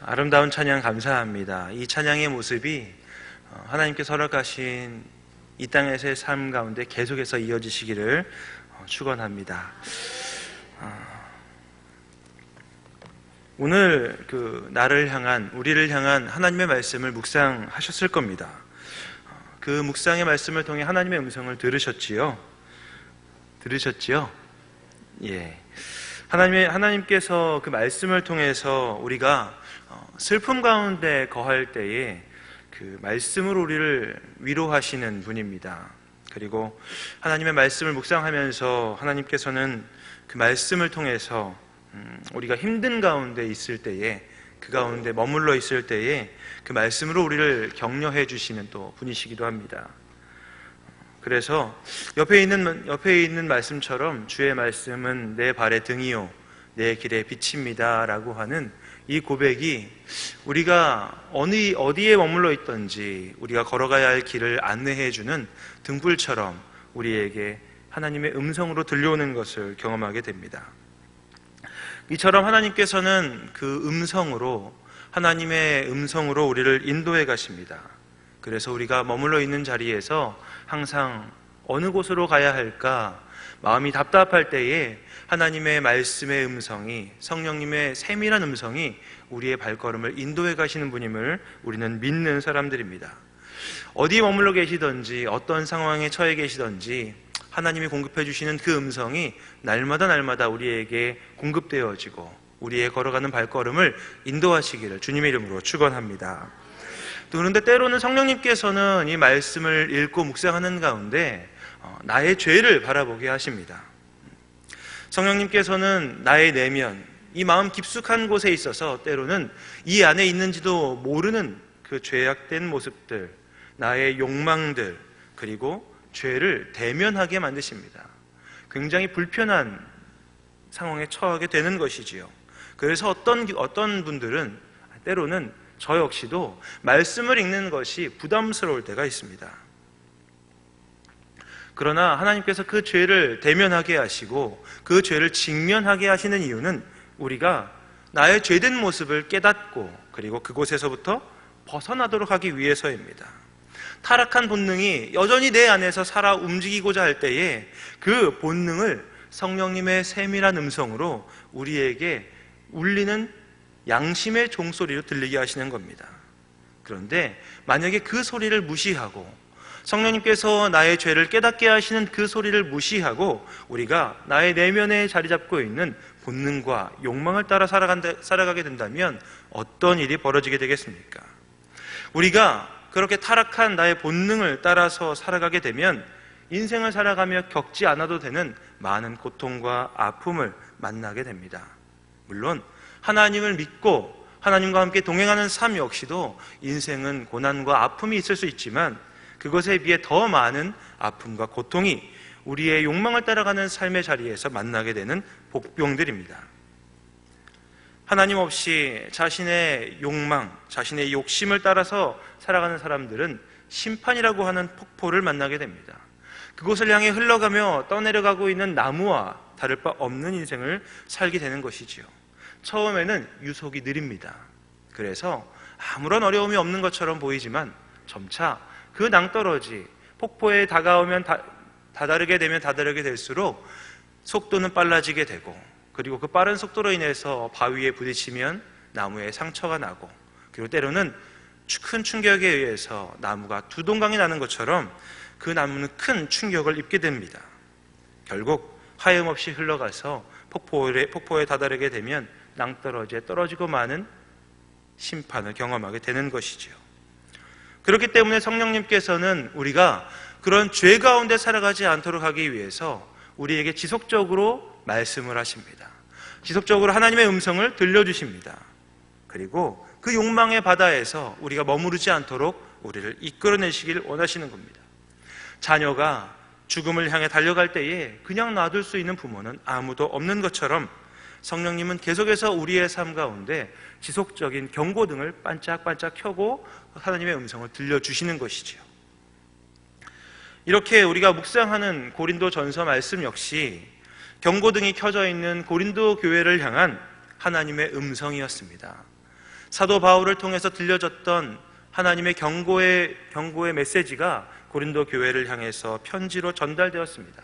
아름다운 찬양 감사합니다. 이 찬양의 모습이 하나님께서 허락하신 이 땅에서의 삶 가운데 계속해서 이어지시기를 축원합니다. 오늘 나를 향한, 우리를 향한 하나님의 말씀을 묵상하셨을 겁니다. 그 묵상의 말씀을 통해 하나님의 음성을 들으셨지요? 예. 하나님께서 그 말씀을 통해서 우리가 슬픔 가운데 거할 때에 그 말씀으로 우리를 위로하시는 분입니다. 그리고 하나님의 말씀을 묵상하면서 하나님께서는 그 말씀을 통해서 우리가 힘든 가운데 있을 때에, 그 가운데 머물러 있을 때에 그 말씀으로 우리를 격려해 주시는 또 분이시기도 합니다. 그래서 옆에 있는 말씀처럼 주의 말씀은 내 발의 등이요 내 길의 빛입니다 라고 하는 이 고백이 우리가 어디에 머물러 있든지 우리가 걸어가야 할 길을 안내해 주는 등불처럼 우리에게 하나님의 음성으로 들려오는 것을 경험하게 됩니다. 이처럼 하나님께서는 그 하나님의 음성으로 우리를 인도해 가십니다. 그래서 우리가 머물러 있는 자리에서 항상 어느 곳으로 가야 할까 마음이 답답할 때에 하나님의 말씀의 음성이, 성령님의 세밀한 음성이 우리의 발걸음을 인도해 가시는 분임을 우리는 믿는 사람들입니다. 어디에 머물러 계시든지 어떤 상황에 처해 계시든지 하나님이 공급해 주시는 그 음성이 날마다 우리에게 공급되어지고 우리의 걸어가는 발걸음을 인도하시기를 주님의 이름으로 축원합니다. 그런데 때로는 성령님께서는 이 말씀을 읽고 묵상하는 가운데 나의 죄를 바라보게 하십니다. 성령님께서는 나의 내면, 이 마음 깊숙한 곳에 있어서 때로는 이 안에 있는지도 모르는 그 죄악된 모습들, 나의 욕망들, 그리고 죄를 대면하게 만드십니다. 굉장히 불편한 상황에 처하게 되는 것이지요. 그래서 어떤 분들은 때로는 저 역시도 말씀을 읽는 것이 부담스러울 때가 있습니다. 그러나 하나님께서 그 죄를 대면하게 하시고 그 죄를 직면하게 하시는 이유는 우리가 나의 죄된 모습을 깨닫고 그리고 그곳에서부터 벗어나도록 하기 위해서입니다. 타락한 본능이 여전히 내 안에서 살아 움직이고자 할 때에 그 본능을 성령님의 세밀한 음성으로 우리에게 울리는 양심의 종소리로 들리게 하시는 겁니다. 그런데 만약에 그 소리를 무시하고 성령님께서 나의 죄를 깨닫게 하시는 그 소리를 무시하고 우리가 나의 내면에 자리 잡고 있는 본능과 욕망을 따라 살아가게 된다면 어떤 일이 벌어지게 되겠습니까? 우리가 그렇게 타락한 나의 본능을 따라서 살아가게 되면 인생을 살아가며 겪지 않아도 되는 많은 고통과 아픔을 만나게 됩니다. 물론 하나님을 믿고 하나님과 함께 동행하는 삶 역시도 인생은 고난과 아픔이 있을 수 있지만 그것에 비해 더 많은 아픔과 고통이 우리의 욕망을 따라가는 삶의 자리에서 만나게 되는 복병들입니다. 하나님 없이 자신의 욕망, 자신의 욕심을 따라서 살아가는 사람들은 심판이라고 하는 폭포를 만나게 됩니다. 그곳을 향해 흘러가며 떠내려가고 있는 나무와 다를 바 없는 인생을 살게 되는 것이지요. 처음에는 유속이 느립니다. 그래서 아무런 어려움이 없는 것처럼 보이지만 점차 그 낭떠러지, 폭포에 다가오면 다다르게 될수록 속도는 빨라지게 되고 그리고 그 빠른 속도로 인해서 바위에 부딪히면 나무에 상처가 나고 그리고 때로는 큰 충격에 의해서 나무가 두 동강이 나는 것처럼 그 나무는 큰 충격을 입게 됩니다. 결국 하염없이 흘러가서 폭포에 다다르게 되면 낭떠러지에 떨어지고 마는 심판을 경험하게 되는 것이지요. 그렇기 때문에 성령님께서는 우리가 그런 죄 가운데 살아가지 않도록 하기 위해서 우리에게 지속적으로 말씀을 하십니다. 지속적으로 하나님의 음성을 들려주십니다. 그리고 그 욕망의 바다에서 우리가 머무르지 않도록 우리를 이끌어내시길 원하시는 겁니다. 자녀가 죽음을 향해 달려갈 때에 그냥 놔둘 수 있는 부모는 아무도 없는 것처럼 성령님은 계속해서 우리의 삶 가운데 지속적인 경고등을 반짝반짝 켜고 하나님의 음성을 들려주시는 것이지요. 이렇게 우리가 묵상하는 고린도전서 말씀 역시 경고등이 켜져 있는 고린도 교회를 향한 하나님의 음성이었습니다. 사도 바울을 통해서 들려졌던 하나님의 경고의 메시지가 고린도 교회를 향해서 편지로 전달되었습니다.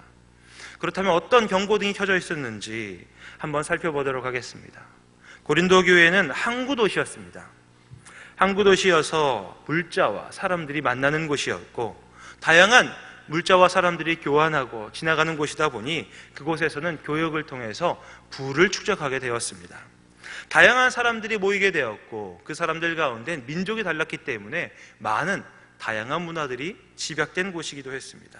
그렇다면 어떤 경고등이 켜져 있었는지 한번 살펴보도록 하겠습니다. 고린도 교회는 항구 도시였습니다. 항구 도시여서 물자와 사람들이 만나는 곳이었고, 다양한 물자와 사람들이 교환하고 지나가는 곳이다 보니 그곳에서는 교역을 통해서 부를 축적하게 되었습니다. 다양한 사람들이 모이게 되었고, 그 사람들 가운데 민족이 달랐기 때문에 많은 다양한 문화들이 집약된 곳이기도 했습니다.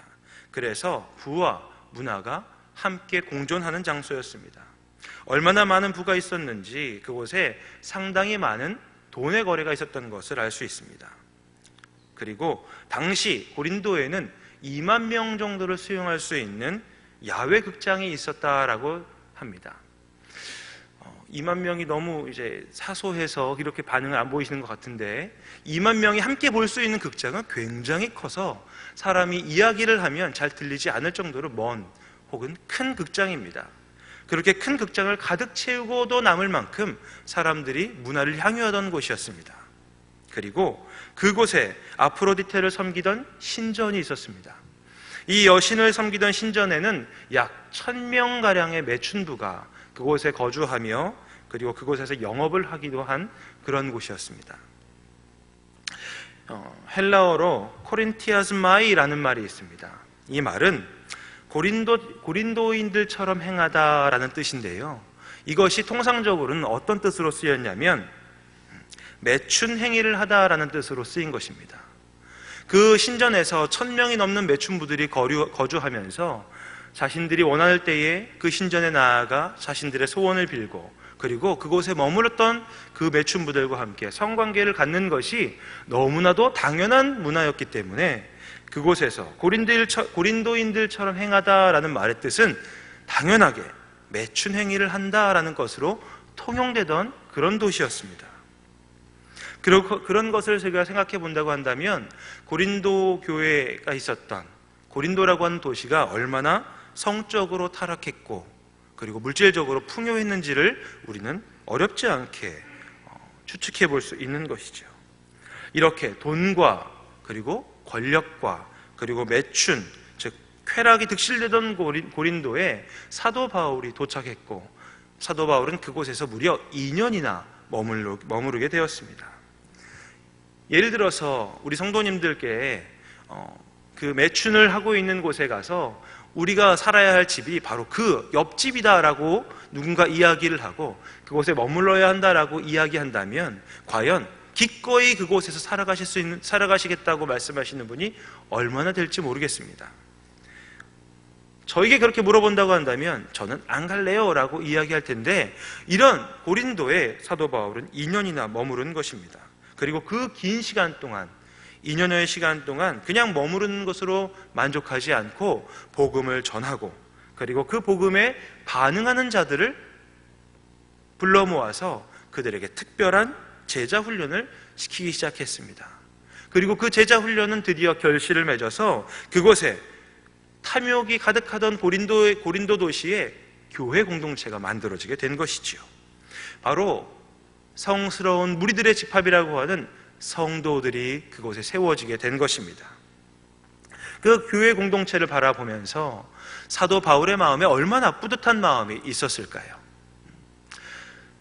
그래서 부와 문화가 함께 공존하는 장소였습니다. 얼마나 많은 부가 있었는지 그곳에 상당히 많은 돈의 거래가 있었던 것을 알 수 있습니다. 그리고 당시 고린도에는 2만 명 정도를 수용할 수 있는 야외 극장이 있었다라고 합니다. 2만 명이 너무 이제 사소해서 이렇게 반응을 안 보이시는 것 같은데, 2만 명이 함께 볼 수 있는 극장은 굉장히 커서 사람이 이야기를 하면 잘 들리지 않을 정도로 먼 혹은 큰 극장입니다. 그렇게 큰 극장을 가득 채우고도 남을 만큼 사람들이 문화를 향유하던 곳이었습니다. 그리고 그곳에 아프로디테를 섬기던 신전이 있었습니다. 이 여신을 섬기던 신전에는 약 1000명가량의 매춘부가 그곳에 거주하며 그리고 그곳에서 영업을 하기도 한 그런 곳이었습니다. 헬라어로 코린티아스마이라는 말이 있습니다. 이 말은 고린도인들처럼 행하다라는 뜻인데요, 이것이 통상적으로는 어떤 뜻으로 쓰였냐면 매춘 행위를 하다라는 뜻으로 쓰인 것입니다. 그 신전에서 1000명이 넘는 매춘부들이 거주하면서 자신들이 원할 때에 그 신전에 나아가 자신들의 소원을 빌고, 그리고 그곳에 머물렀던 그 매춘부들과 함께 성관계를 갖는 것이 너무나도 당연한 문화였기 때문에 그곳에서 고린도인들처럼 행하다라는 말의 뜻은 당연하게 매춘 행위를 한다라는 것으로 통용되던 그런 도시였습니다. 그런 것을 제가 생각해 본다고 한다면 고린도 교회가 있었던 고린도라고 하는 도시가 얼마나 성적으로 타락했고 그리고 물질적으로 풍요했는지를 우리는 어렵지 않게 추측해 볼 수 있는 것이죠. 이렇게 돈과 그리고 권력과 그리고 매춘, 즉 쾌락이 득실되던 고린도에 사도 바울이 도착했고, 사도 바울은 그곳에서 무려 2년이나 머무르게 되었습니다. 예를 들어서 우리 성도님들께 그 매춘을 하고 있는 곳에 가서 우리가 살아야 할 집이 바로 그 옆집이다라고 누군가 이야기를 하고 그곳에 머물러야 한다라고 이야기한다면 과연 기꺼이 그곳에서 살아가시겠다고 말씀하시는 분이 얼마나 될지 모르겠습니다. 저에게 그렇게 물어본다고 한다면 저는 안 갈래요 라고 이야기할 텐데, 이런 고린도에 사도 바울은 2년이나 머무른 것입니다. 그리고 그 긴 시간 동안, 2년여의 시간 동안 그냥 머무르는 것으로 만족하지 않고 복음을 전하고, 그리고 그 복음에 반응하는 자들을 불러 모아서 그들에게 특별한 제자 훈련을 시키기 시작했습니다. 그리고 그 제자 훈련은 드디어 결실을 맺어서 그곳에 탐욕이 가득하던 고린도 도시에 교회 공동체가 만들어지게 된 것이지요. 바로 성스러운 무리들의 집합이라고 하는 성도들이 그곳에 세워지게 된 것입니다. 그 교회 공동체를 바라보면서 사도 바울의 마음에 얼마나 뿌듯한 마음이 있었을까요?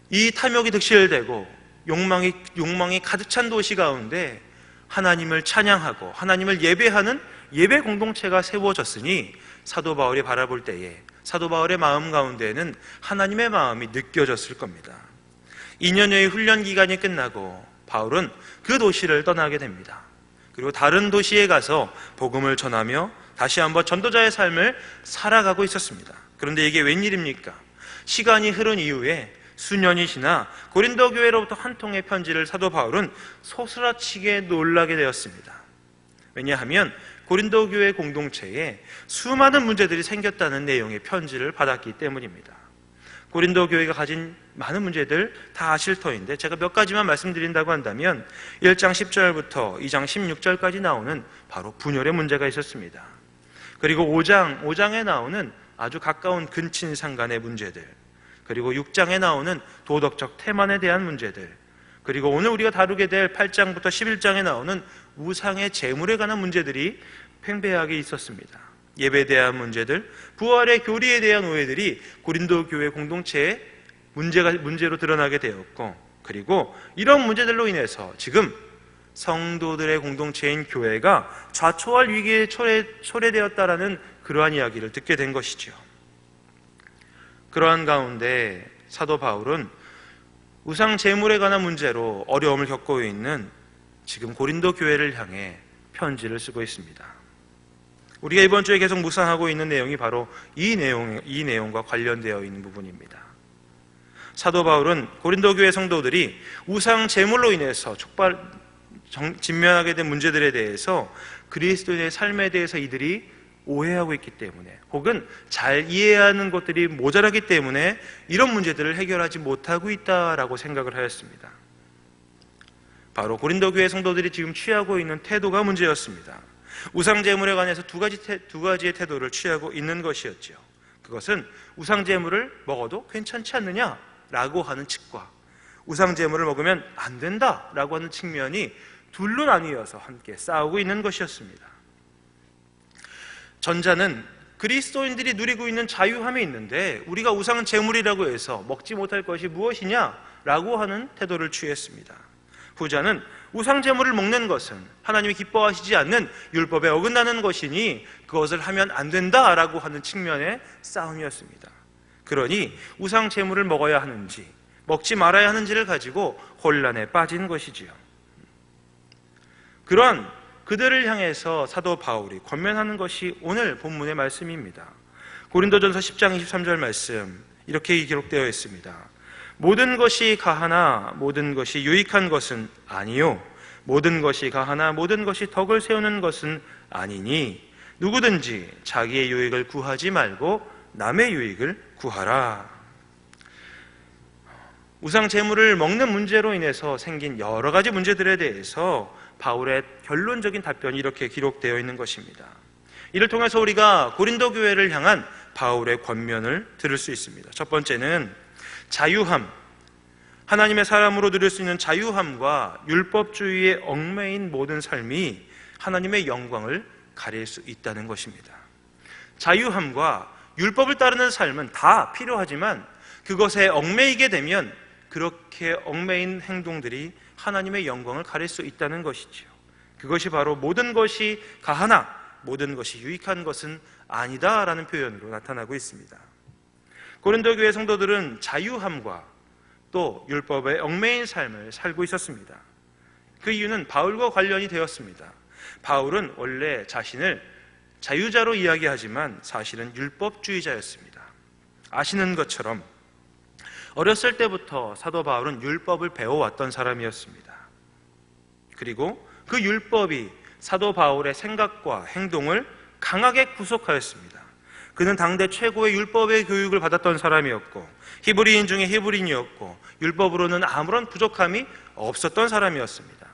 이 탐욕이 득실되고 욕망이 가득 찬 도시 가운데 하나님을 찬양하고 하나님을 예배하는 예배 공동체가 세워졌으니 사도 바울이 바라볼 때에 사도 바울의 마음 가운데에는 하나님의 마음이 느껴졌을 겁니다. 2년여의 훈련 기간이 끝나고 바울은 그 도시를 떠나게 됩니다. 그리고 다른 도시에 가서 복음을 전하며 다시 한번 전도자의 삶을 살아가고 있었습니다. 그런데 이게 웬일입니까? 시간이 흐른 이후에 수년이 지나 고린도 교회로부터 한 통의 편지를 사도 바울은 소스라치게 놀라게 되었습니다. 왜냐하면 고린도 교회 공동체에 수많은 문제들이 생겼다는 내용의 편지를 받았기 때문입니다. 고린도 교회가 가진 많은 문제들 다 아실 터인데 제가 몇 가지만 말씀드린다고 한다면 1장 10절부터 2장 16절까지 나오는 바로 분열의 문제가 있었습니다. 그리고 5장에 나오는 아주 가까운 근친상간의 문제들, 그리고 6장에 나오는 도덕적 태만에 대한 문제들, 그리고 오늘 우리가 다루게 될 8장부터 11장에 나오는 우상의 제물에 관한 문제들이 팽배하게 있었습니다. 예배에 대한 문제들, 부활의 교리에 대한 오해들이 고린도 교회 공동체의 문제로 드러나게 되었고, 그리고 이런 문제들로 인해서 지금 성도들의 공동체인 교회가 좌초할 위기에 초래되었다라는 그러한 이야기를 듣게 된 것이죠. 그러한 가운데 사도 바울은 우상 제물에 관한 문제로 어려움을 겪고 있는 지금 고린도 교회를 향해 편지를 쓰고 있습니다. 우리가 이번 주에 계속 묵상하고 있는 내용이 바로 이 내용과 관련되어 있는 부분입니다. 사도 바울은 고린도 교회 성도들이 우상 제물로 인해서 직면하게 된 문제들에 대해서 그리스도인의 삶에 대해서 이들이 오해하고 있기 때문에, 혹은 잘 이해하는 것들이 모자라기 때문에 이런 문제들을 해결하지 못하고 있다라고 생각을 하였습니다. 바로 고린도 교회 성도들이 지금 취하고 있는 태도가 문제였습니다. 우상 제물에 관해서 두 가지의 태도를 취하고 있는 것이었죠. 그것은 우상 제물을 먹어도 괜찮지 않느냐라고 하는 측과 우상 제물을 먹으면 안 된다라고 하는 측면이 둘로 나뉘어서 함께 싸우고 있는 것이었습니다. 전자는 그리스도인들이 누리고 있는 자유함이 있는데 우리가 우상 제물이라고 해서 먹지 못할 것이 무엇이냐라고 하는 태도를 취했습니다. 후자는 우상 제물을 먹는 것은 하나님이 기뻐하시지 않는 율법에 어긋나는 것이니 그것을 하면 안 된다라고 하는 측면의 싸움이었습니다. 그러니 우상 제물을 먹어야 하는지 먹지 말아야 하는지를 가지고 혼란에 빠진 것이지요. 그러한 그들을 향해서 사도 바울이 권면하는 것이 오늘 본문의 말씀입니다. 고린도전서 10장 23절 말씀, 이렇게 기록되어 있습니다. 모든 것이 가하나 모든 것이 유익한 것은 아니요, 모든 것이 가하나 모든 것이 덕을 세우는 것은 아니니 누구든지 자기의 유익을 구하지 말고 남의 유익을 구하라. 우상 제물을 먹는 문제로 인해서 생긴 여러 가지 문제들에 대해서 바울의 결론적인 답변이 이렇게 기록되어 있는 것입니다. 이를 통해서 우리가 고린도 교회를 향한 바울의 권면을 들을 수 있습니다. 첫 번째는 자유함, 하나님의 사람으로 누릴 수 있는 자유함과 율법주의에 얽매인 모든 삶이 하나님의 영광을 가릴 수 있다는 것입니다. 자유함과 율법을 따르는 삶은 다 필요하지만 그것에 얽매이게 되면 그렇게 얽매인 행동들이 하나님의 영광을 가릴 수 있다는 것이지요. 그것이 바로 모든 것이 가하나 모든 것이 유익한 것은 아니다라는 표현으로 나타나고 있습니다. 고린도 교회 성도들은 자유함과 또 율법의 얽매인 삶을 살고 있었습니다. 그 이유는 바울과 관련이 되었습니다. 바울은 원래 자신을 자유자로 이야기하지만 사실은 율법주의자였습니다. 아시는 것처럼 어렸을 때부터 사도 바울은 율법을 배워왔던 사람이었습니다. 그리고 그 율법이 사도 바울의 생각과 행동을 강하게 구속하였습니다. 그는 당대 최고의 율법의 교육을 받았던 사람이었고 히브리인 중에 히브리인이었고 율법으로는 아무런 부족함이 없었던 사람이었습니다.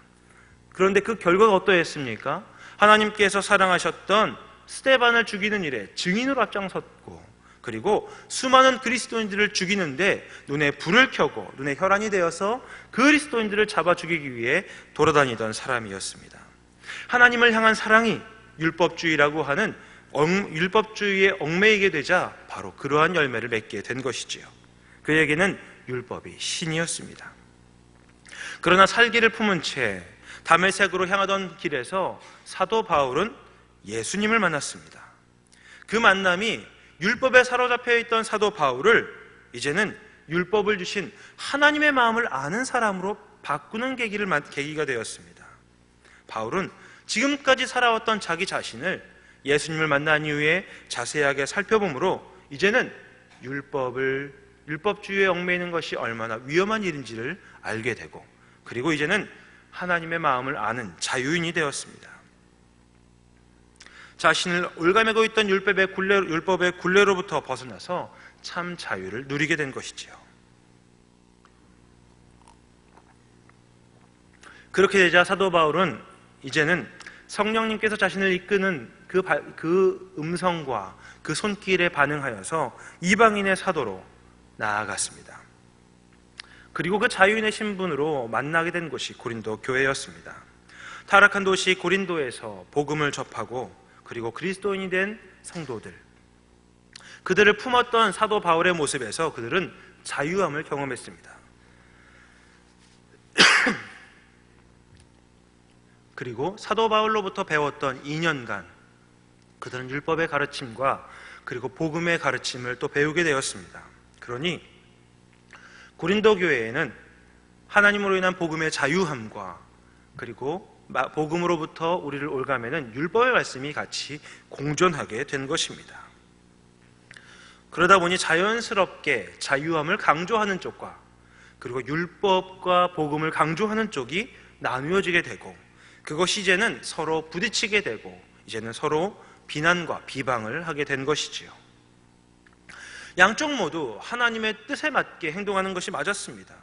그런데 그 결과가 어떠했습니까? 하나님께서 사랑하셨던 스데반을 죽이는 일에 증인으로 앞장섰고, 그리고 수많은 그리스도인들을 죽이는데 눈에 불을 켜고 눈에 혈안이 되어서 그리스도인들을 잡아 죽이기 위해 돌아다니던 사람이었습니다. 하나님을 향한 사랑이 율법주의라고 하는 율법주의에 얽매이게 되자 바로 그러한 열매를 맺게 된 것이지요. 그에게는 율법이 신이었습니다. 그러나 살기를 품은 채 다메섹으로 향하던 길에서 사도 바울은 예수님을 만났습니다. 그 만남이 율법에 사로잡혀 있던 사도 바울을 이제는 율법을 주신 하나님의 마음을 아는 사람으로 바꾸는 계기가 되었습니다. 바울은 지금까지 살아왔던 자기 자신을 예수님을 만난 이후에 자세하게 살펴보므로 이제는 율법주의에 얽매이는 것이 얼마나 위험한 일인지를 알게 되고, 그리고 이제는 하나님의 마음을 아는 자유인이 되었습니다. 자신을 올가매고 있던 율법의 굴레로부터 벗어나서 참 자유를 누리게 된 것이지요. 그렇게 되자 사도 바울은 이제는 성령님께서 자신을 이끄는 그 음성과 그 손길에 반응하여서 이방인의 사도로 나아갔습니다. 그리고 그 자유인의 신분으로 만나게 된 곳이 고린도 교회였습니다. 타락한 도시 고린도에서 복음을 접하고 그리고 그리스도인이 된 성도들, 그들을 품었던 사도 바울의 모습에서 그들은 자유함을 경험했습니다. 그리고 사도 바울로부터 배웠던 2년간 그들은 율법의 가르침과 그리고 복음의 가르침을 또 배우게 되었습니다. 그러니 고린도 교회에는 하나님으로 인한 복음의 자유함과 그리고 복음으로부터 우리를 올가매는 율법의 말씀이 같이 공존하게 된 것입니다. 그러다 보니 자연스럽게 자유함을 강조하는 쪽과 그리고 율법과 복음을 강조하는 쪽이 나누어지게 되고, 그것이 이제는 서로 부딪히게 되고 이제는 서로 비난과 비방을 하게 된 것이지요. 양쪽 모두 하나님의 뜻에 맞게 행동하는 것이 맞았습니다.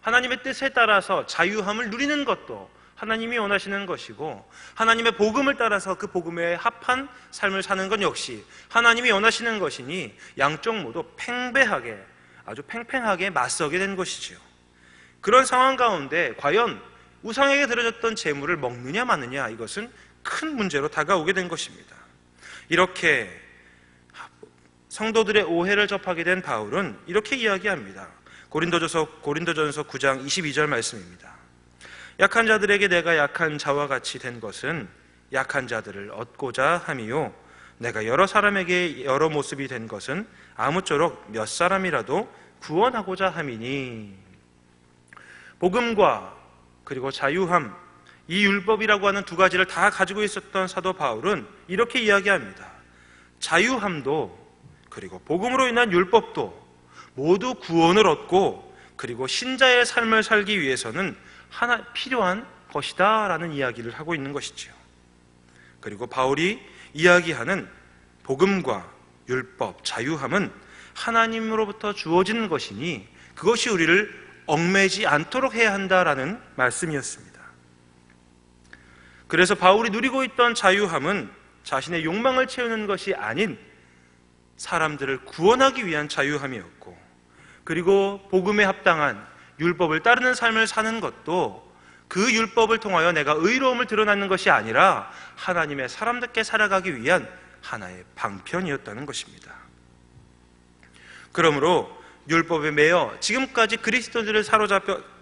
하나님의 뜻에 따라서 자유함을 누리는 것도 하나님이 원하시는 것이고, 하나님의 복음을 따라서 그 복음에 합한 삶을 사는 것 역시 하나님이 원하시는 것이니 양쪽 모두 팽배하게, 아주 팽팽하게 맞서게 된 것이지요. 그런 상황 가운데 과연 우상에게 드려졌던 재물을 먹느냐 마느냐, 이것은 큰 문제로 다가오게 된 것입니다. 이렇게 성도들의 오해를 접하게 된 바울은 이렇게 이야기합니다. 고린도전서 9장 22절 말씀입니다. 약한 자들에게 내가 약한 자와 같이 된 것은 약한 자들을 얻고자 함이요, 내가 여러 사람에게 여러 모습이 된 것은 아무쪼록 몇 사람이라도 구원하고자 함이니. 복음과 그리고 자유함, 이 율법이라고 하는 두 가지를 다 가지고 있었던 사도 바울은 이렇게 이야기합니다. 자유함도 그리고 복음으로 인한 율법도 모두 구원을 얻고 그리고 신자의 삶을 살기 위해서는 필요한 것이다 라는 이야기를 하고 있는 것이죠. 그리고 바울이 이야기하는 복음과 율법, 자유함은 하나님으로부터 주어진 것이니 그것이 우리를 얽매지 않도록 해야 한다라는 말씀이었습니다. 그래서 바울이 누리고 있던 자유함은 자신의 욕망을 채우는 것이 아닌 사람들을 구원하기 위한 자유함이었고, 그리고 복음에 합당한 율법을 따르는 삶을 사는 것도 그 율법을 통하여 내가 의로움을 드러내는 것이 아니라 하나님의 사람답게 살아가기 위한 하나의 방편이었다는 것입니다. 그러므로 율법에 매여 지금까지 그리스도인들을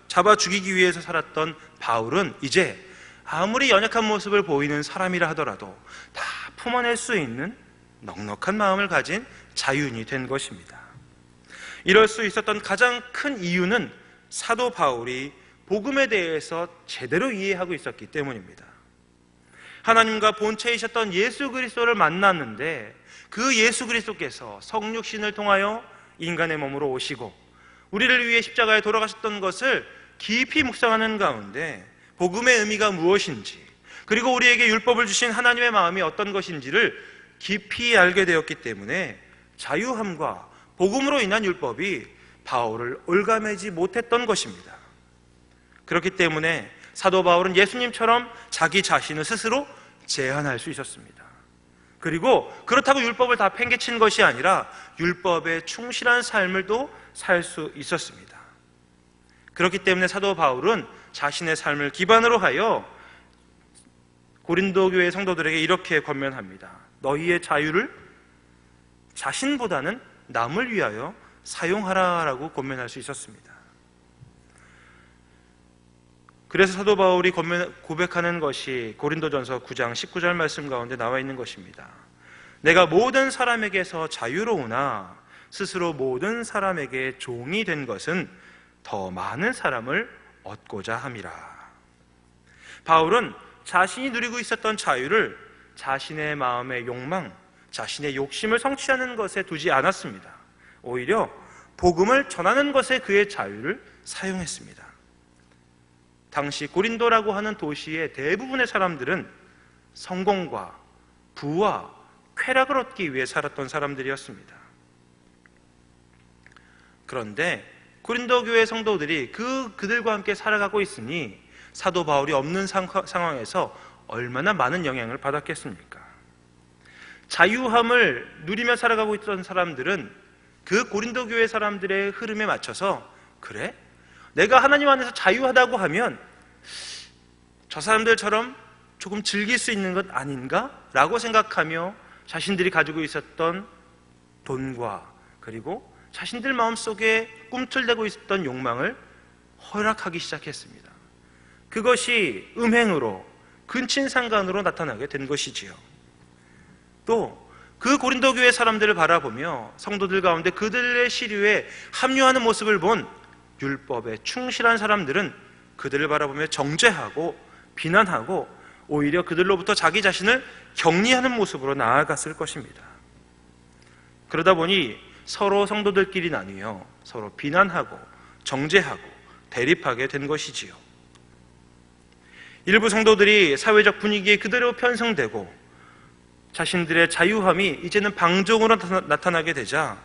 잡아 죽이기 위해서 살았던 바울은 이제 아무리 연약한 모습을 보이는 사람이라 하더라도 다 품어낼 수 있는 넉넉한 마음을 가진 자유인이 된 것입니다. 이럴 수 있었던 가장 큰 이유는 사도 바울이 복음에 대해서 제대로 이해하고 있었기 때문입니다. 하나님과 본체이셨던 예수 그리스도를 만났는데 그 예수 그리스도께서 성육신을 통하여 인간의 몸으로 오시고 우리를 위해 십자가에 돌아가셨던 것을 깊이 묵상하는 가운데 복음의 의미가 무엇인지, 그리고 우리에게 율법을 주신 하나님의 마음이 어떤 것인지를 깊이 알게 되었기 때문에 자유함과 복음으로 인한 율법이 바울을 올가매지 못했던 것입니다. 그렇기 때문에 사도 바울은 예수님처럼 자기 자신을 스스로 제한할 수 있었습니다. 그리고 그렇다고 율법을 다 팽개친 것이 아니라 율법에 충실한 삶을 또 살 수 있었습니다. 그렇기 때문에 사도 바울은 자신의 삶을 기반으로 하여 고린도 교회 성도들에게 이렇게 권면합니다. 너희의 자유를 자신보다는 남을 위하여 사용하라라고 권면할 수 있었습니다. 그래서 사도 바울이 고백하는 것이 고린도전서 9장 19절 말씀 가운데 나와 있는 것입니다. 내가 모든 사람에게서 자유로우나 스스로 모든 사람에게 종이 된 것은 더 많은 사람을 얻고자 함이라. 바울은 자신이 누리고 있었던 자유를 자신의 마음의 욕망, 자신의 욕심을 성취하는 것에 두지 않았습니다. 오히려 복음을 전하는 것에 그의 자유를 사용했습니다. 당시 고린도라고 하는 도시의 대부분의 사람들은 성공과 부와 쾌락을 얻기 위해 살았던 사람들이었습니다. 그런데 고린도 교회 성도들이 그들과 함께 살아가고 있으니 사도 바울이 없는 상황에서 얼마나 많은 영향을 받았겠습니까? 자유함을 누리며 살아가고 있던 사람들은 그 고린도 교회 사람들의 흐름에 맞춰서, 그래? 내가 하나님 안에서 자유하다고 하면 저 사람들처럼 조금 즐길 수 있는 것 아닌가? 라고 생각하며 자신들이 가지고 있었던 돈과 그리고 자신들 마음속에 꿈틀대고 있었던 욕망을 허락하기 시작했습니다. 그것이 음행으로 근친상간으로 나타나게 된 것이지요. 또 그 고린도 교회 사람들을 바라보며 성도들 가운데 그들의 시류에 합류하는 모습을 본 율법에 충실한 사람들은 그들을 바라보며 정죄하고 비난하고 오히려 그들로부터 자기 자신을 격리하는 모습으로 나아갔을 것입니다. 그러다 보니 서로 성도들끼리 나뉘어 서로 비난하고 정죄하고 대립하게 된 것이지요. 일부 성도들이 사회적 분위기에 그대로 편성되고 자신들의 자유함이 이제는 방종으로 나타나게 되자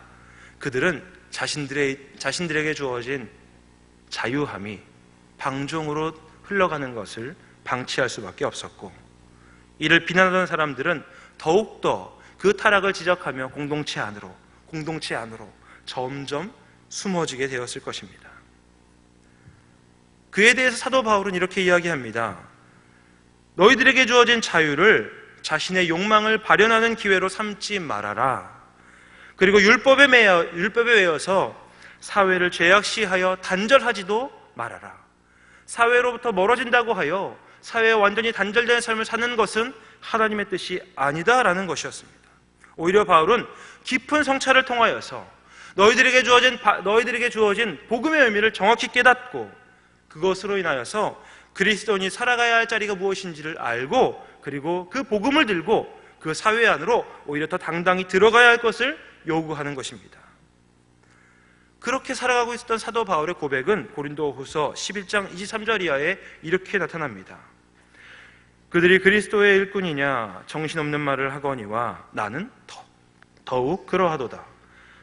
그들은 자신들에게 주어진 자유함이 방종으로 흘러가는 것을 방치할 수밖에 없었고, 이를 비난하던 사람들은 더욱더 그 타락을 지적하며 공동체 안으로 점점 숨어지게 되었을 것입니다. 그에 대해서 사도 바울은 이렇게 이야기합니다. 너희들에게 주어진 자유를 자신의 욕망을 발현하는 기회로 삼지 말아라. 그리고 율법에 매여서 사회를 죄악시하여 단절하지도 말아라. 사회로부터 멀어진다고 하여 사회에 완전히 단절된 삶을 사는 것은 하나님의 뜻이 아니다라는 것이었습니다. 오히려 바울은 깊은 성찰을 통하여서 너희들에게 주어진 복음의 의미를 정확히 깨닫고 그것으로 인하여서 그리스도인이 살아가야 할 자리가 무엇인지를 알고 그리고 그 복음을 들고 그 사회 안으로 오히려 더 당당히 들어가야 할 것을 요구하는 것입니다. 그렇게 살아가고 있었던 사도 바울의 고백은 고린도후서 11장 23절 이하에 이렇게 나타납니다. 그들이 그리스도의 일꾼이냐 정신없는 말을 하거니와 나는 더욱 그러하도다.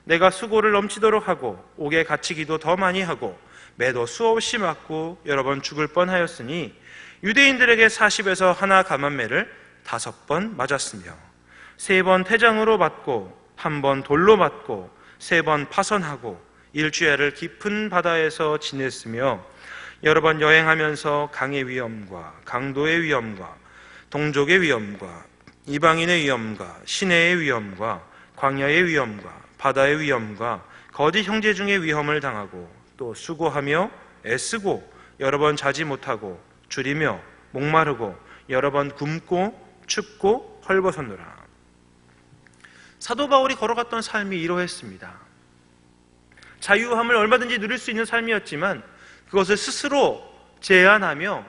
내가 수고를 넘치도록 하고 옥에 갇히기도 더 많이 하고 매도 수없이 맞고 여러 번 죽을 뻔하였으니 유대인들에게 40에서 하나 감한매를 5번 맞았으며 3번 태장으로 맞고 1번 돌로 맞고 3번 파선하고 일주일을 깊은 바다에서 지냈으며 여러 번 여행하면서 강의 위험과 강도의 위험과 동족의 위험과 이방인의 위험과 시내의 위험과 광야의 위험과 바다의 위험과 거짓 형제 중의 위험을 당하고 또 수고하며 애쓰고 여러 번 자지 못하고 줄이며 목마르고 여러 번 굶고 춥고 헐벗었노라. 사도 바울이 걸어갔던 삶이 이러했습니다. 자유함을 얼마든지 누릴 수 있는 삶이었지만 그것을 스스로 제한하며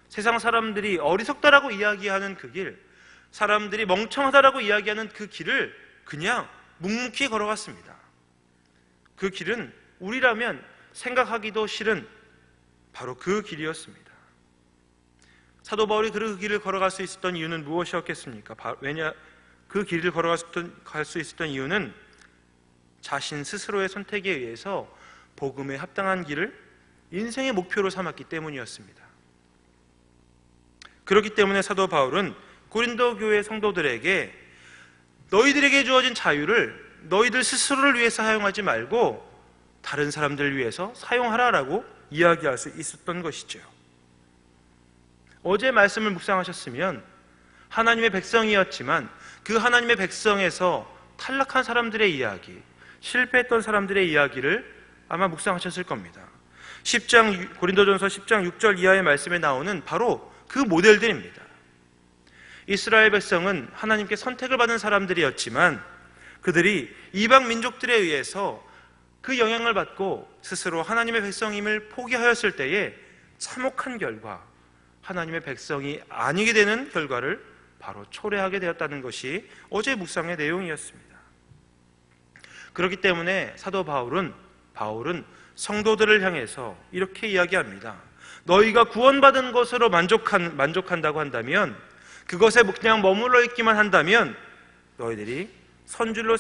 세상 사람들이 어리석다라고 이야기하는 그 길, 사람들이 멍청하다라고 이야기하는 그 길을 그냥 묵묵히 걸어갔습니다. 그 길은 우리라면 생각하기도 싫은 바로 그 길이었습니다. 사도 바울이 그 길을 걸어갈 수 있었던 이유는 무엇이었겠습니까? 그 길을 걸어갈 수 있었던 이유는 자신 스스로의 선택에 의해서 복음에 합당한 길을 인생의 목표로 삼았기 때문이었습니다. 그렇기 때문에 사도 바울은 고린도 교회 성도들에게 너희들에게 주어진 자유를 너희들 스스로를 위해서 사용하지 말고 다른 사람들을 위해서 사용하라라고 이야기할 수 있었던 것이죠. 어제 말씀을 묵상하셨으면 하나님의 백성이었지만 그 하나님의 백성에서 탈락한 사람들의 이야기, 실패했던 사람들의 이야기를 아마 묵상하셨을 겁니다. 고린도전서 10장 6절 이하의 말씀에 나오는 바로 그 모델들입니다. 이스라엘 백성은 하나님께 선택을 받은 사람들이었지만 그들이 이방 민족들에 의해서 그 영향을 받고 스스로 하나님의 백성임을 포기하였을 때에 참혹한 결과, 하나님의 백성이 아니게 되는 결과를 바로 초래하게 되었다는 것이 어제 묵상의 내용이었습니다. 그렇기 때문에 사도 바울은 성도들을 향해서 이렇게 이야기합니다. 너희가 구원받은 것으로 만족한다고 한다면, 그것에 그냥 머물러 있기만 한다면, 너희들이 선줄로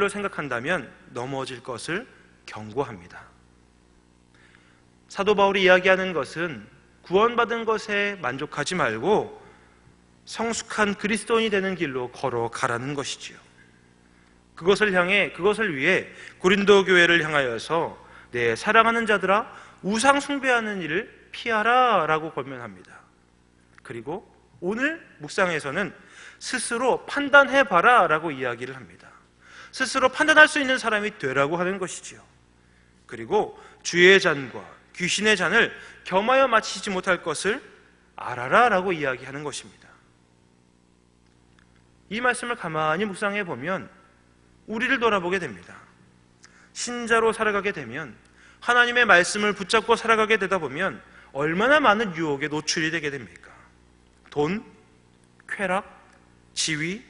생각한다면 넘어질 것을 경고합니다. 사도 바울이 이야기하는 것은 구원받은 것에 만족하지 말고 성숙한 그리스도인이 되는 길로 걸어가라는 것이지요. 그것을 위해 고린도 교회를 향하여서 내 사랑하는 자들아 우상 숭배하는 일을 피하라 라고 권면합니다. 그리고 오늘 묵상에서는 스스로 판단해봐라 라고 이야기를 합니다. 스스로 판단할 수 있는 사람이 되라고 하는 것이지요. 그리고 주의 잔과 귀신의 잔을 겸하여 마치지 못할 것을 알아라 라고 이야기하는 것입니다. 이 말씀을 가만히 묵상해 보면 우리를 돌아보게 됩니다. 신자로 살아가게 되면, 하나님의 말씀을 붙잡고 살아가게 되다 보면 얼마나 많은 유혹에 노출이 되게 됩니까? 돈, 쾌락, 지위,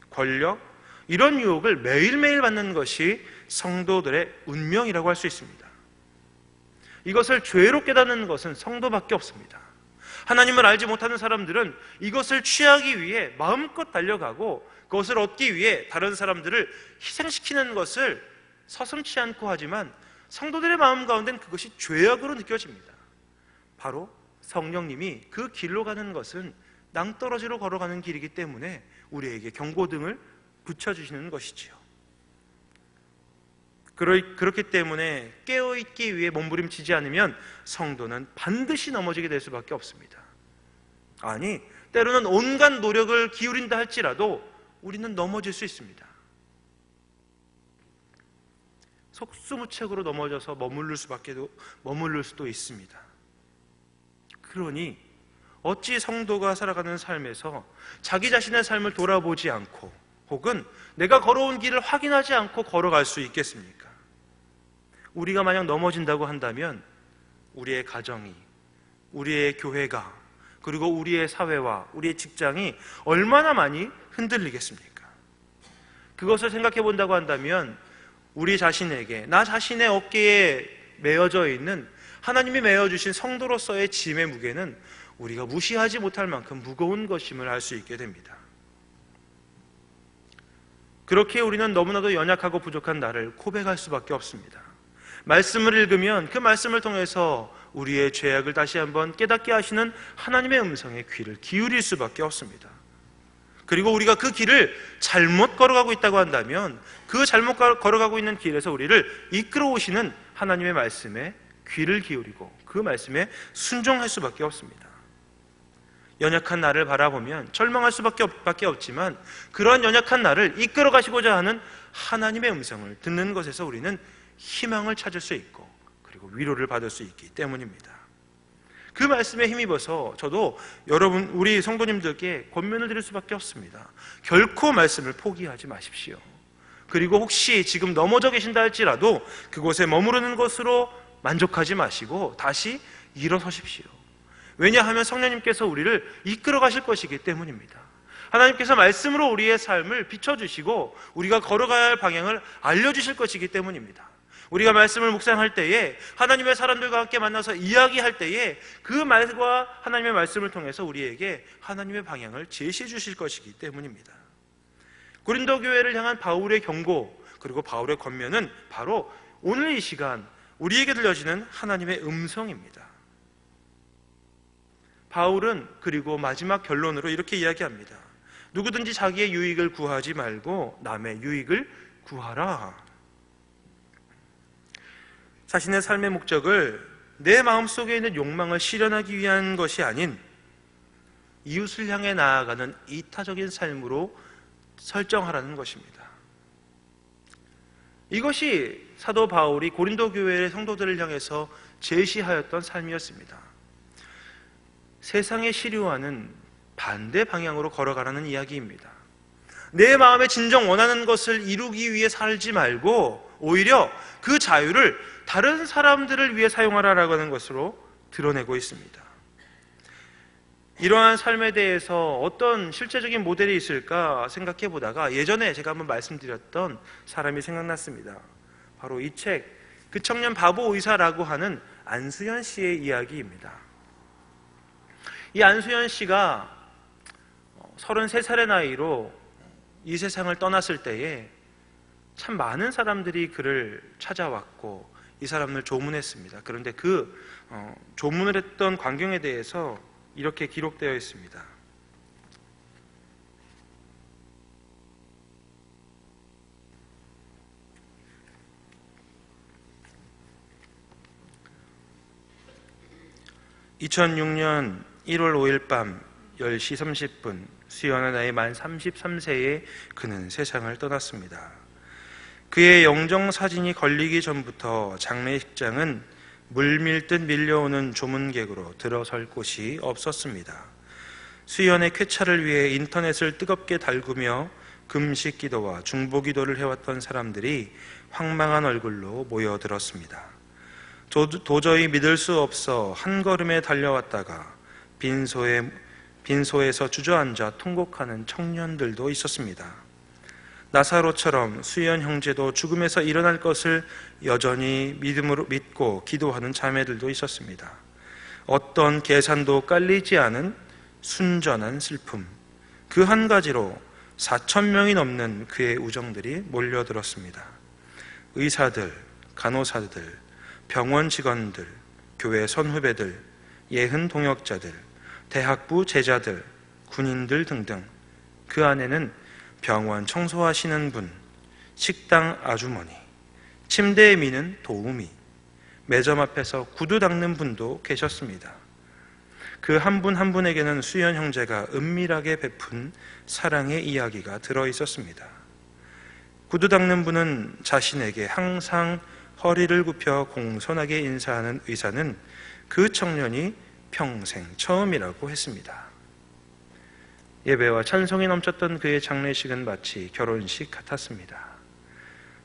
권력, 이런 유혹을 매일매일 받는 것이 성도들의 운명이라고 할 수 있습니다. 이것을 죄로 깨닫는 것은 성도밖에 없습니다. 하나님을 알지 못하는 사람들은 이것을 취하기 위해 마음껏 달려가고 그것을 얻기 위해 다른 사람들을 희생시키는 것을 서슴지 않고 하지만 성도들의 마음 가운데는 그것이 죄악으로 느껴집니다. 바로 성령님이 그 길로 가는 것은 낭떠러지로 걸어가는 길이기 때문에 우리에게 경고등을 붙여주시는 것이지요. 그렇기 때문에 깨어있기 위해 몸부림치지 않으면 성도는 반드시 넘어지게 될 수밖에 없습니다. 아니, 때로는 온갖 노력을 기울인다 할지라도 우리는 넘어질 수 있습니다. 속수무책으로 넘어져서 머무를 수도 있습니다. 그러니 어찌 성도가 살아가는 삶에서 자기 자신의 삶을 돌아보지 않고 혹은 내가 걸어온 길을 확인하지 않고 걸어갈 수 있겠습니까? 우리가 만약 넘어진다고 한다면 우리의 가정이, 우리의 교회가, 그리고 우리의 사회와 우리의 직장이 얼마나 많이 흔들리겠습니까? 그것을 생각해 본다고 한다면 우리 자신에게, 나 자신의 어깨에 메어져 있는 하나님이 메어주신 성도로서의 짐의 무게는 우리가 무시하지 못할 만큼 무거운 것임을 알 수 있게 됩니다. 그렇게 우리는 너무나도 연약하고 부족한 나를 고백할 수밖에 없습니다. 말씀을 읽으면 그 말씀을 통해서 우리의 죄악을 다시 한번 깨닫게 하시는 하나님의 음성에 귀를 기울일 수밖에 없습니다. 그리고 우리가 그 길을 잘못 걸어가고 있다고 한다면 그 잘못 걸어가고 있는 길에서 우리를 이끌어 오시는 하나님의 말씀에 귀를 기울이고 그 말씀에 순종할 수밖에 없습니다. 연약한 나를 바라보면 절망할 수밖에 없지만 그러한 연약한 나를 이끌어 가시고자 하는 하나님의 음성을 듣는 것에서 우리는 희망을 찾을 수 있고 그리고 위로를 받을 수 있기 때문입니다. 그 말씀에 힘입어서 저도 여러분, 우리 성도님들께 권면을 드릴 수밖에 없습니다. 결코 말씀을 포기하지 마십시오. 그리고 혹시 지금 넘어져 계신다 할지라도 그곳에 머무르는 것으로 만족하지 마시고 다시 일어서십시오. 왜냐하면 성령님께서 우리를 이끌어 가실 것이기 때문입니다. 하나님께서 말씀으로 우리의 삶을 비춰주시고 우리가 걸어가야 할 방향을 알려주실 것이기 때문입니다. 우리가 말씀을 묵상할 때에, 하나님의 사람들과 함께 만나서 이야기할 때에 그 말과 하나님의 말씀을 통해서 우리에게 하나님의 방향을 제시해 주실 것이기 때문입니다. 고린도 교회를 향한 바울의 경고, 그리고 바울의 권면은 바로 오늘 이 시간 우리에게 들려지는 하나님의 음성입니다. 바울은 그리고 마지막 결론으로 이렇게 이야기합니다. 누구든지 자기의 유익을 구하지 말고 남의 유익을 구하라. 자신의 삶의 목적을 내 마음속에 있는 욕망을 실현하기 위한 것이 아닌 이웃을 향해 나아가는 이타적인 삶으로 설정하라는 것입니다. 이것이 사도 바울이 고린도 교회의 성도들을 향해서 제시하였던 삶이었습니다. 세상의 시류와는 반대 방향으로 걸어가라는 이야기입니다. 내 마음에 진정 원하는 것을 이루기 위해 살지 말고 오히려 그 자유를 다른 사람들을 위해 사용하라라고 하는 것으로 드러내고 있습니다. 이러한 삶에 대해서 어떤 실제적인 모델이 있을까 생각해 보다가 예전에 제가 한번 말씀드렸던 사람이 생각났습니다. 바로 이 책, 그 청년 바보 의사라고 하는 안수연 씨의 이야기입니다. 이 안수연 씨가 33살의 나이로 이 세상을 떠났을 때에 참 많은 사람들이 그를 찾아왔고 이 사람을 조문했습니다. 그런데 그 조문을 했던 광경에 대해서 이렇게 기록되어 있습니다. 2006년 1월 5일 밤 10시 30분 수연의 나이 만 33세에 그는 세상을 떠났습니다. 그의 영정사진이 걸리기 전부터 장례식장은 물밀듯 밀려오는 조문객으로 들어설 곳이 없었습니다. 수연의 쾌차를 위해 인터넷을 뜨겁게 달구며 금식 기도와 중보 기도를 해왔던 사람들이 황망한 얼굴로 모여들었습니다. 도저히 믿을 수 없어 한 걸음에 달려왔다가 빈소에서 주저앉아 통곡하는 청년들도 있었습니다. 나사로처럼 수연 형제도 죽음에서 일어날 것을 여전히 믿음으로 믿고 기도하는 자매들도 있었습니다. 어떤 계산도 깔리지 않은 순전한 슬픔, 그 한 가지로 4,000명이 넘는 그의 우정들이 몰려들었습니다. 의사들, 간호사들, 병원 직원들, 교회 선후배들, 예흔 동역자들, 대학부 제자들, 군인들 등등. 그 안에는 병원 청소하시는 분, 식당 아주머니, 침대에 미는 도우미, 매점 앞에서 구두 닦는 분도 계셨습니다. 그 한 분 한 분에게는 수연 형제가 은밀하게 베푼 사랑의 이야기가 들어있었습니다. 구두 닦는 분은 자신에게 항상 허리를 굽혀 공손하게 인사하는 의사는 그 청년이 평생 처음이라고 했습니다. 예배와 찬송이 넘쳤던 그의 장례식은 마치 결혼식 같았습니다.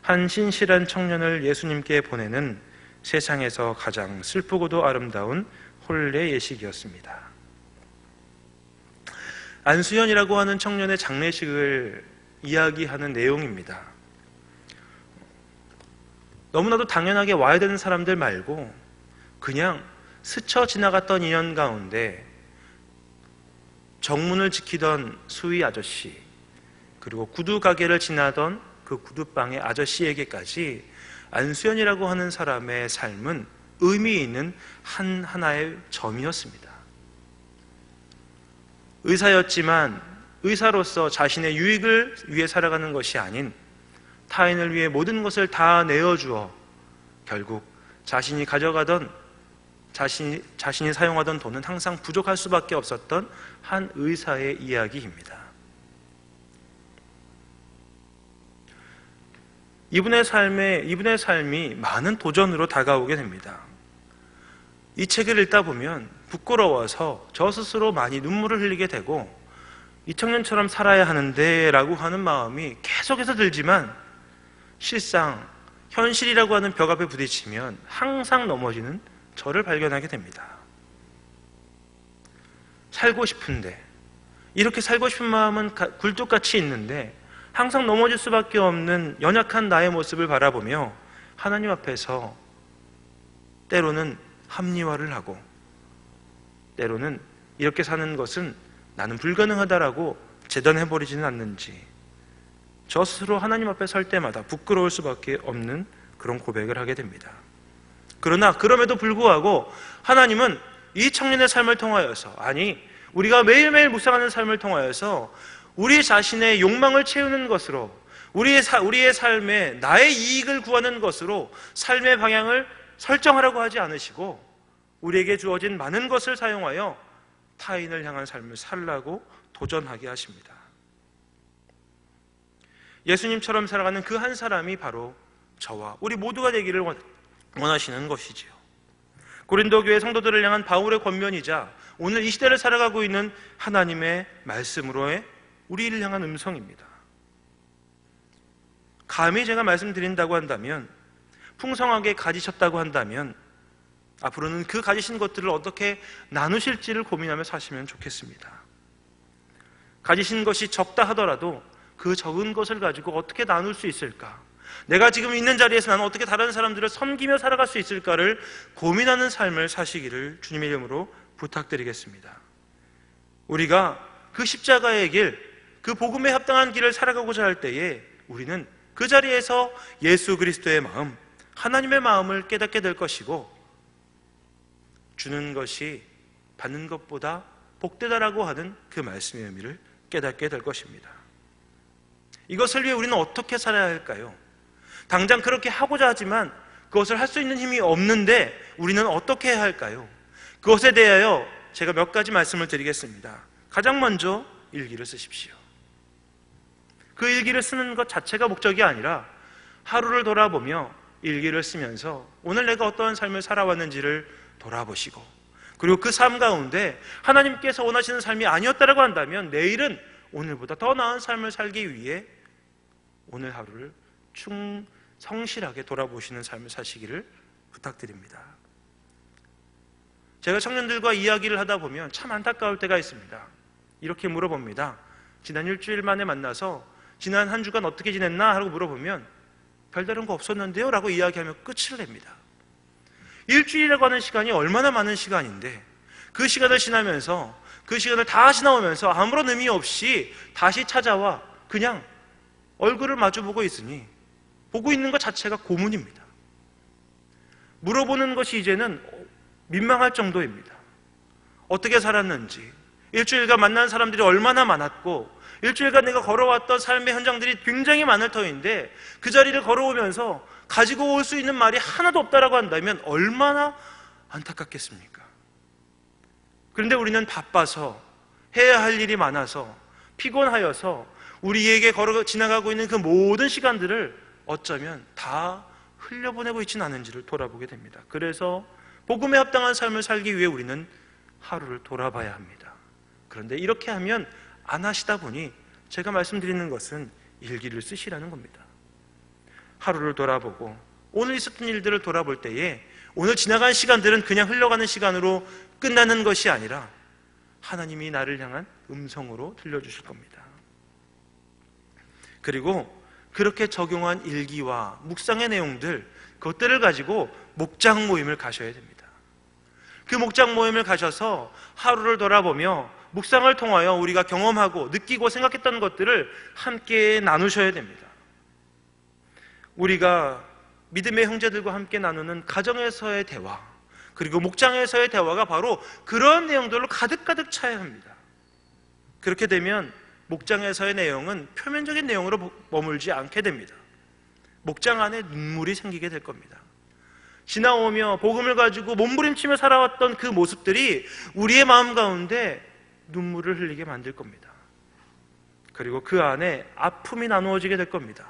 한 신실한 청년을 예수님께 보내는 세상에서 가장 슬프고도 아름다운 혼례 예식이었습니다. 안수연이라고 하는 청년의 장례식을 이야기하는 내용입니다. 너무나도 당연하게 와야 되는 사람들 말고 그냥 스쳐 지나갔던 인연 가운데 정문을 지키던 수의 아저씨, 그리고 구두 가게를 지나던 그 구두방의 아저씨에게까지 안수연이라고 하는 사람의 삶은 의미 있는 하나의 점이었습니다. 의사였지만 의사로서 자신의 유익을 위해 살아가는 것이 아닌 타인을 위해 모든 것을 다 내어주어 결국 자신이 가져가던 자신이 사용하던 돈은 항상 부족할 수밖에 없었던 한 의사의 이야기입니다. 이분의 삶이 많은 도전으로 다가오게 됩니다. 이 책을 읽다 보면 부끄러워서 저 스스로 많이 눈물을 흘리게 되고 이 청년처럼 살아야 하는데 라고 하는 마음이 계속해서 들지만 실상 현실이라고 하는 벽 앞에 부딪히면 항상 넘어지는 저를 발견하게 됩니다. 살고 싶은데, 이렇게 살고 싶은 마음은 굴뚝같이 있는데 항상 넘어질 수밖에 없는 연약한 나의 모습을 바라보며 하나님 앞에서 때로는 합리화를 하고 때로는 이렇게 사는 것은 나는 불가능하다라고 재단해버리지는 않는지 저 스스로 하나님 앞에 설 때마다 부끄러울 수밖에 없는 그런 고백을 하게 됩니다. 그러나 그럼에도 불구하고 하나님은 이 청년의 삶을 통하여서, 아니 우리가 매일매일 묵상하는 삶을 통하여서 우리 자신의 욕망을 채우는 것으로, 우리의 삶에 나의 이익을 구하는 것으로 삶의 방향을 설정하라고 하지 않으시고 우리에게 주어진 많은 것을 사용하여 타인을 향한 삶을 살라고 도전하게 하십니다. 예수님처럼 살아가는 그 한 사람이 바로 저와 우리 모두가 되기를 원하시는 것이지요. 고린도 교회 성도들을 향한 바울의 권면이자 오늘 이 시대를 살아가고 있는 하나님의 말씀으로의 우리를 향한 음성입니다. 감히 제가 말씀드린다고 한다면, 풍성하게 가지셨다고 한다면 앞으로는 그 가지신 것들을 어떻게 나누실지를 고민하며 사시면 좋겠습니다. 가지신 것이 적다 하더라도 그 적은 것을 가지고 어떻게 나눌 수 있을까? 내가 지금 있는 자리에서 나는 어떻게 다른 사람들을 섬기며 살아갈 수 있을까를 고민하는 삶을 사시기를 주님의 이름으로 부탁드리겠습니다. 우리가 그 십자가의 길, 그 복음에 합당한 길을 살아가고자 할 때에 우리는 그 자리에서 예수 그리스도의 마음, 하나님의 마음을 깨닫게 될 것이고, 주는 것이 받는 것보다 복되다라고 하는 그 말씀의 의미를 깨닫게 될 것입니다. 이것을 위해 우리는 어떻게 살아야 할까요? 당장 그렇게 하고자 하지만 그것을 할 수 있는 힘이 없는데 우리는 어떻게 해야 할까요? 그것에 대하여 제가 몇 가지 말씀을 드리겠습니다. 가장 먼저 일기를 쓰십시오. 그 일기를 쓰는 것 자체가 목적이 아니라 하루를 돌아보며 일기를 쓰면서 오늘 내가 어떠한 삶을 살아왔는지를 돌아보시고, 그리고 그 삶 가운데 하나님께서 원하시는 삶이 아니었다고 한다면 내일은 오늘보다 더 나은 삶을 살기 위해 오늘 하루를 성실하게 돌아보시는 삶을 사시기를 부탁드립니다. 제가 청년들과 이야기를 하다 보면 참 안타까울 때가 있습니다. 이렇게 물어봅니다. 지난 일주일 만에 만나서 지난 한 주간 어떻게 지냈나 하고 물어보면 별다른 거 없었는데요 라고 이야기하며 끝을 냅니다. 일주일이라고 하는 시간이 얼마나 많은 시간인데 그 시간을 지나면서, 그 시간을 다 지나오면서 아무런 의미 없이 다시 찾아와 그냥 얼굴을 마주보고 있으니 보고 있는 것 자체가 고문입니다. 물어보는 것이 이제는 민망할 정도입니다. 어떻게 살았는지, 일주일간 만난 사람들이 얼마나 많았고, 일주일간 내가 걸어왔던 삶의 현장들이 굉장히 많을 터인데 그 자리를 걸어오면서 가지고 올 수 있는 말이 하나도 없다라고 한다면 얼마나 안타깝겠습니까? 그런데 우리는 바빠서, 해야 할 일이 많아서, 피곤하여서 우리에게 걸어 지나가고 있는 그 모든 시간들을 어쩌면 다 흘려보내고 있지는 않은지를 돌아보게 됩니다. 그래서 복음에 합당한 삶을 살기 위해 우리는 하루를 돌아봐야 합니다. 그런데 이렇게 하면 안 하시다 보니 제가 말씀드리는 것은 일기를 쓰시라는 겁니다. 하루를 돌아보고 오늘 있었던 일들을 돌아볼 때에 오늘 지나간 시간들은 그냥 흘러가는 시간으로 끝나는 것이 아니라 하나님이 나를 향한 음성으로 들려주실 겁니다. 그리고 그렇게 적용한 일기와 묵상의 내용들, 그것들을 가지고 목장 모임을 가셔야 됩니다. 그 목장 모임을 가셔서 하루를 돌아보며 묵상을 통하여 우리가 경험하고 느끼고 생각했던 것들을 함께 나누셔야 됩니다. 우리가 믿음의 형제들과 함께 나누는 가정에서의 대화, 그리고 목장에서의 대화가 바로 그런 내용들로 가득가득 차야 합니다. 그렇게 되면 목장에서의 내용은 표면적인 내용으로 머물지 않게 됩니다. 목장 안에 눈물이 생기게 될 겁니다. 지나오며 복음을 가지고 몸부림치며 살아왔던 그 모습들이 우리의 마음 가운데 눈물을 흘리게 만들 겁니다. 그리고 그 안에 아픔이 나누어지게 될 겁니다.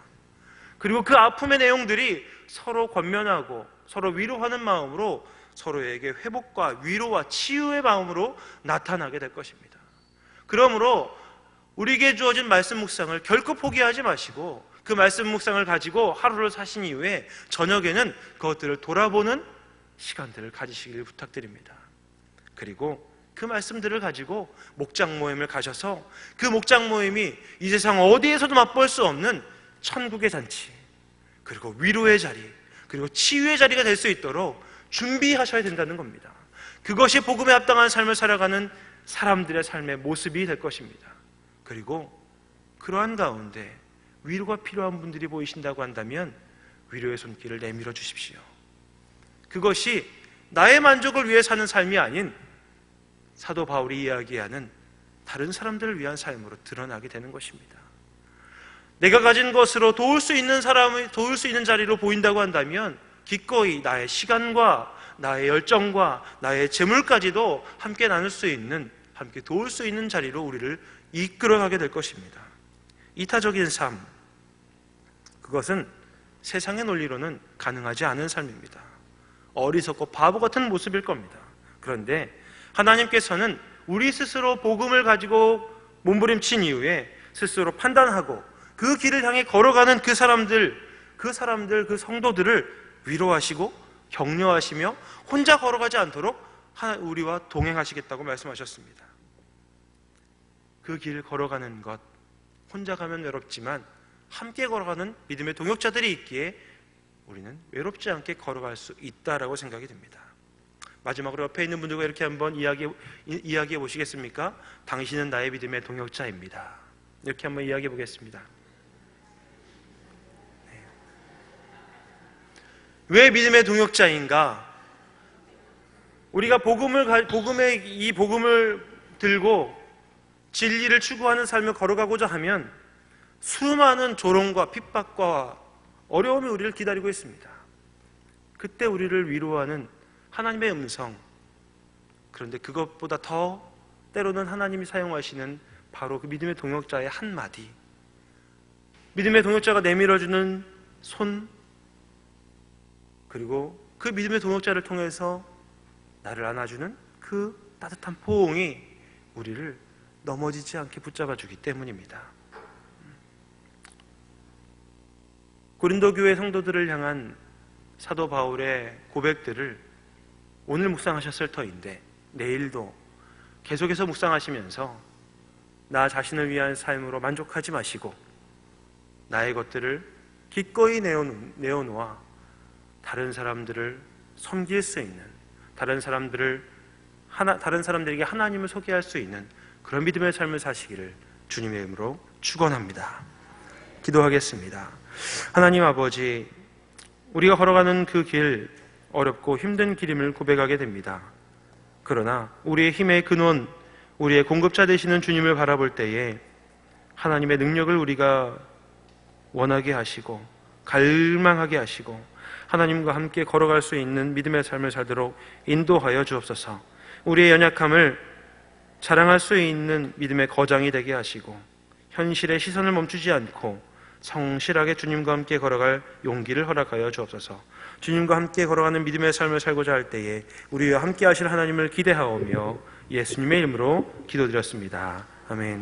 그리고 그 아픔의 내용들이 서로 권면하고 서로 위로하는 마음으로 서로에게 회복과 위로와 치유의 마음으로 나타나게 될 것입니다. 그러므로 우리에게 주어진 말씀 묵상을 결코 포기하지 마시고 그 말씀 묵상을 가지고 하루를 사신 이후에 저녁에는 그것들을 돌아보는 시간들을 가지시길 부탁드립니다. 그리고 그 말씀들을 가지고 목장 모임을 가셔서 그 목장 모임이 이 세상 어디에서도 맛볼 수 없는 천국의 잔치, 그리고 위로의 자리, 그리고 치유의 자리가 될 수 있도록 준비하셔야 된다는 겁니다. 그것이 복음에 합당한 삶을 살아가는 사람들의 삶의 모습이 될 것입니다. 그리고 그러한 가운데 위로가 필요한 분들이 보이신다고 한다면 위로의 손길을 내밀어 주십시오. 그것이 나의 만족을 위해 사는 삶이 아닌 사도 바울이 이야기하는 다른 사람들을 위한 삶으로 드러나게 되는 것입니다. 내가 가진 것으로 도울 수 있는 사람을 도울 수 있는 자리로 보인다고 한다면 기꺼이 나의 시간과 나의 열정과 나의 재물까지도 함께 나눌 수 있는, 함께 도울 수 있는 자리로 우리를 이끌어가게 될 것입니다. 이타적인 삶, 그것은 세상의 논리로는 가능하지 않은 삶입니다. 어리석고 바보 같은 모습일 겁니다. 그런데 하나님께서는 우리 스스로 복음을 가지고 몸부림친 이후에 스스로 판단하고 그 길을 향해 걸어가는 그 사람들, 그 성도들을 위로하시고 격려하시며 혼자 걸어가지 않도록 우리와 동행하시겠다고 말씀하셨습니다. 그 길을 걸어가는 것, 혼자 가면 외롭지만 함께 걸어가는 믿음의 동역자들이 있기에 우리는 외롭지 않게 걸어갈 수 있다라고 생각이 듭니다. 마지막으로 옆에 있는 분들과 이렇게 한번 이야기해 보시겠습니까? 당신은 나의 믿음의 동역자입니다. 이렇게 한번 이야기해 보겠습니다. 네. 왜 믿음의 동역자인가? 우리가 이 복음을 들고 진리를 추구하는 삶을 걸어가고자 하면 수많은 조롱과 핍박과 어려움이 우리를 기다리고 있습니다. 그때 우리를 위로하는 하나님의 음성, 그런데 그것보다 더 때로는 하나님이 사용하시는 바로 그 믿음의 동역자의 한마디, 믿음의 동역자가 내밀어주는 손, 그리고 그 믿음의 동역자를 통해서 나를 안아주는 그 따뜻한 포옹이 우리를 넘어지지 않게 붙잡아주기 때문입니다. 고린도 교회 성도들을 향한 사도 바울의 고백들을 오늘 묵상하셨을 터인데 내일도 계속해서 묵상하시면서 나 자신을 위한 삶으로 만족하지 마시고 나의 것들을 기꺼이 내어놓아 다른 사람들을 섬길 수 있는, 다른 사람들에게 하나님을 소개할 수 있는 그런 믿음의 삶을 사시기를 주님의 이름으로 축원합니다. 기도하겠습니다. 하나님 아버지, 우리가 걸어가는 그 길, 어렵고 힘든 길임을 고백하게 됩니다. 그러나 우리의 힘의 근원, 우리의 공급자 되시는 주님을 바라볼 때에 하나님의 능력을 우리가 원하게 하시고 갈망하게 하시고 하나님과 함께 걸어갈 수 있는 믿음의 삶을 살도록 인도하여 주옵소서. 우리의 연약함을 자랑할 수 있는 믿음의 거장이 되게 하시고 현실의 시선을 멈추지 않고 성실하게 주님과 함께 걸어갈 용기를 허락하여 주옵소서. 주님과 함께 걸어가는 믿음의 삶을 살고자 할 때에 우리와 함께 하실 하나님을 기대하오며 예수님의 이름으로 기도드렸습니다. 아멘.